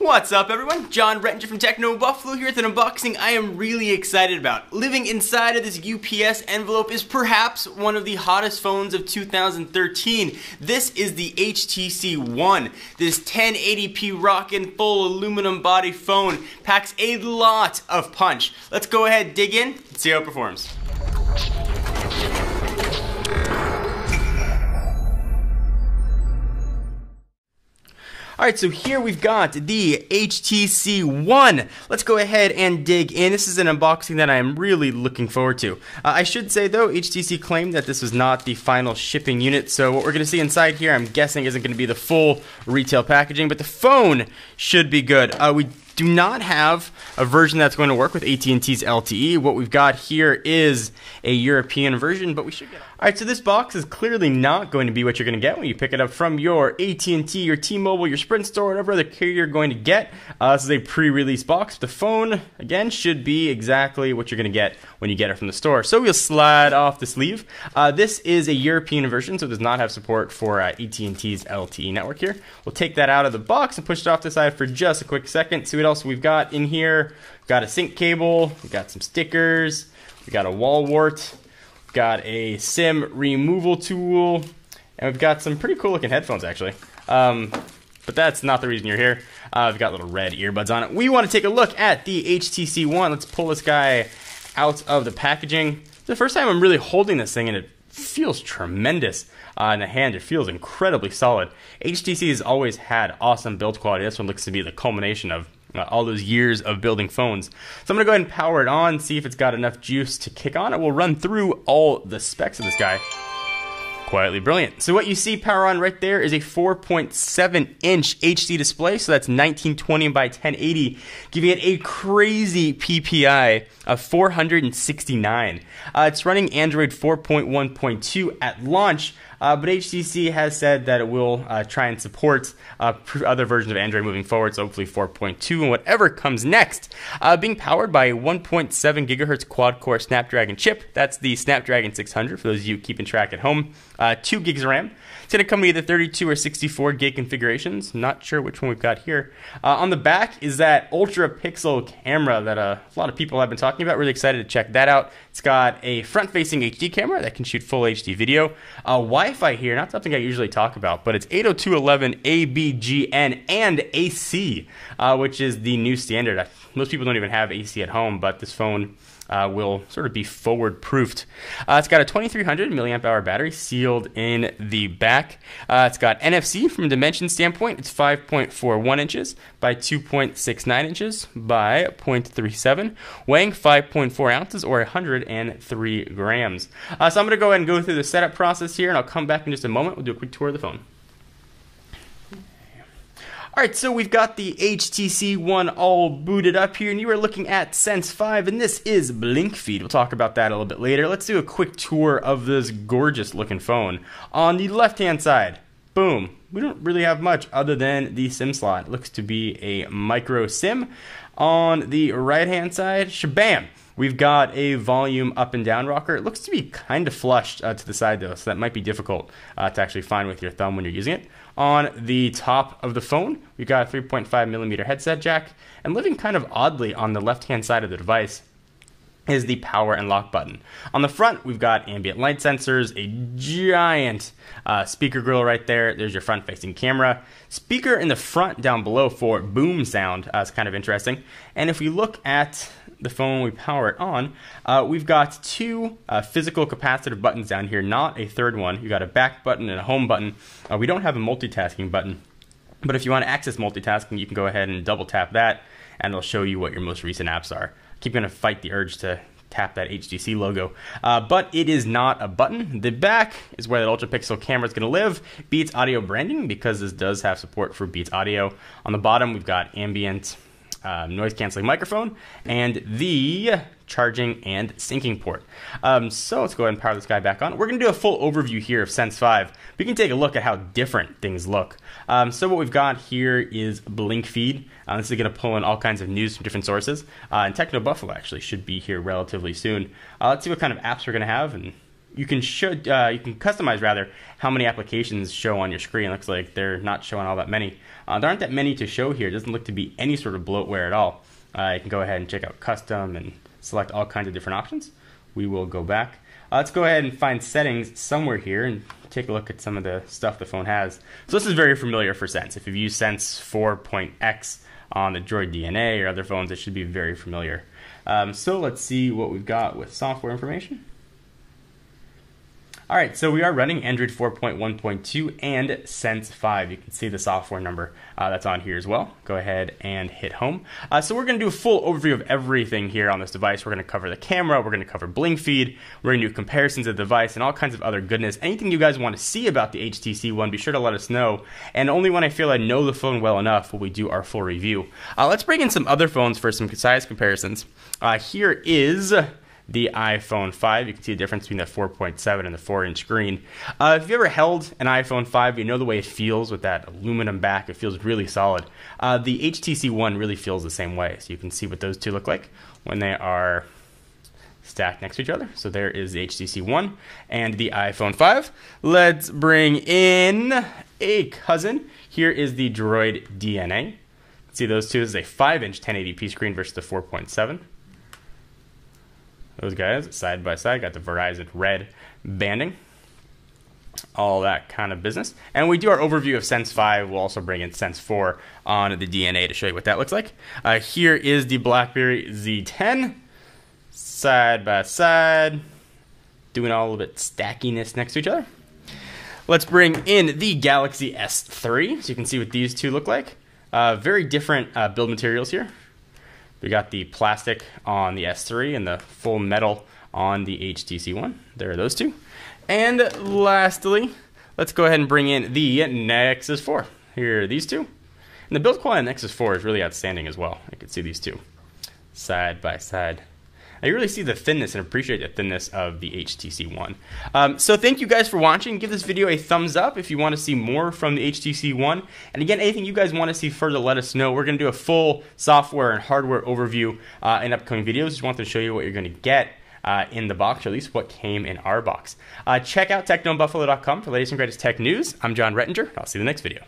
What's up everyone? John Rettinger from Techno Buffalo here with an unboxing I am really excited about. Living inside of this UPS envelope is perhaps one of the hottest phones of 2013. This is the HTC One. This 1080p rockin' full aluminum body phone packs a lot of punch. Let's go ahead, dig in, and see how it performs. Alright, so here we've got the HTC One. Let's go ahead and dig in. This is an unboxing that I am really looking forward to. I should say though, HTC claimed that this was not the final shipping unit, so what we're going to see inside here, I'm guessing isn't going to be the full retail packaging, but the phone should be good. We do not have a version that's going to work with AT&T's LTE. What we've got here is a European version, but we should get it. Alright, so this box is clearly not going to be what you're going to get when you pick it up from your AT&T, your T-Mobile, your Sprint store, whatever other carrier you're going to get. This is a pre-release box. The phone, again, should be exactly what you're going to get when you get it from the store. So we'll slide off the sleeve. This is a European version, so it does not have support for AT&T's LTE network here. We'll take that out of the box and push it off the side for just a quick second. See what else we've got in here. We've got a sync cable, we've got some stickers, we've got a wall wart, we've got a SIM removal tool, and we've got some pretty cool looking headphones actually. But that's not the reason you're here. We've got little red earbuds on it. We want to take a look at the HTC One. Let's pull this guy out of the packaging. It's the first time I'm really holding this thing, and it feels tremendous in the hand. It feels incredibly solid. HTC has always had awesome build quality. This one looks to be the culmination of all those years of building phones. So I'm going to go ahead and power it on, see if it's got enough juice to kick on. It will run through all the specs of this guy. Quietly brilliant. So what you see power on right there is a 4.7-inch HD display, so that's 1920 by 1080, giving it a crazy PPI of 469. It's running Android 4.1.2 at launch, but HTC has said that it will try and support other versions of Android moving forward, so hopefully 4.2 and whatever comes next. Being powered by a 1.7 gigahertz quad-core Snapdragon chip. That's the Snapdragon 600 for those of you keeping track at home. 2 gigs of RAM. It's going to come with either 32 or 64 gig configurations. Not sure which one we've got here. On the back is that ultra pixel camera that a lot of people have been talking about. Really excited to check that out. It's got a front-facing HD camera that can shoot full HD video. Wi-Fi here, not something I usually talk about, but it's 802.11 ABGN and AC, which is the new standard. Most people don't even have AC at home, but this phone will sort of be forward-proofed. It's got a 2300 milliamp hour battery sealed in the back. It's got NFC from a dimension standpoint. It's 5.41 inches by 2.69 inches by 0.37, weighing 5.4 ounces or 103 grams. So I'm going to go ahead and go through the setup process here, and I'll come back in just a moment. We'll do a quick tour of the phone. Alright, so we've got the HTC One all booted up here, and you are looking at Sense 5, and this is Blink Feed. We'll talk about that a little bit later. Let's do a quick tour of this gorgeous looking phone. On the left-hand side, boom, we don't really have much other than the SIM slot. It looks to be a micro SIM. On the right-hand side, shabam! We've got a volume up and down rocker. It looks to be kind of flushed to the side though, so that might be difficult to actually find with your thumb when you're using it. On the top of the phone, we've got a 3.5 millimeter headset jack, and living kind of oddly on the left-hand side of the device is the power and lock button. On the front, we've got ambient light sensors, a giant speaker grill right there. There's your front-facing camera. Speaker in the front down below for boom sound. It's kind of interesting. And if we look at the phone we power it on, we've got two physical capacitive buttons down here, not a third one. You've got a back button and a home button. We don't have a multitasking button, but if you want to access multitasking, you can go ahead and double tap that, and it'll show you what your most recent apps are. Keep going to fight the urge to tap that HTC logo, but it is not a button. The back is where that ultra pixel camera is going to live. Beats audio branding, because this does have support for Beats audio. On the bottom, we've got ambient noise canceling microphone and the charging and syncing port. So let's go ahead and power this guy back on. We're going to do a full overview here of Sense 5. We can take a look at how different things look. So what we've got here is Blink Feed. This is going to pull in all kinds of news from different sources. And Techno Buffalo actually should be here relatively soon. Let's see what kind of apps we're going to have, and you can customize rather how many applications show on your screen. Looks like they're not showing all that many. There aren't that many to show here. It doesn't look to be any sort of bloatware at all. You can go ahead and check out custom and select all kinds of different options. We will go back. Let's go ahead and find settings somewhere here and take a look at some of the stuff the phone has. So this is very familiar for Sense. If you've used Sense 4.x on the Droid DNA or other phones, it should be very familiar. So let's see what we've got with software information. All right, so we are running Android 4.1.2 and Sense 5. You can see the software number that's on here as well. Go ahead and hit home. So we're going to do a full overview of everything here on this device. We're going to cover the camera, we're going to cover blink feed, we're going to do comparisons of the device and all kinds of other goodness. Anything you guys want to see about the HTC One, be sure to let us know. And only when I feel I know the phone well enough will we do our full review. Let's bring in some other phones for some size comparisons. Here is the iPhone 5. You can see the difference between the 4.7 and the 4-inch screen. If you ever held an iPhone 5, you know the way it feels with that aluminum back. It feels really solid. The HTC One really feels the same way. So you can see what those two look like when they are stacked next to each other. So there is the HTC One and the iPhone 5. Let's bring in a cousin. Here is the Droid DNA. See those two. This is a 5-inch 1080p screen versus the 4.7. Those guys side by side got the Verizon red banding, all that kind of business. And we do our overview of Sense 5. We'll also bring in Sense 4 on the DNA to show you what that looks like. Here is the BlackBerry Z10, side by side, doing all a little bit stackiness next to each other. Let's bring in the Galaxy S3, so you can see what these two look like. Very different build materials here. We got the plastic on the S3 and the full metal on the HTC One. There are those two. And lastly, let's go ahead and bring in the Nexus 4. Here are these two. And the build quality on the Nexus 4 is really outstanding as well. You can see these two side by side. You really see the thinness and appreciate the thinness of the HTC One. So thank you guys for watching. Give this video a thumbs up if you want to see more from the HTC One. And again, anything you guys want to see further, let us know. We're going to do a full software and hardware overview in upcoming videos. Just wanted to show you what you're going to get in the box, or at least what came in our box. Check out technobuffalo.com for the latest and greatest tech news. I'm John Rettinger. I'll see you in the next video.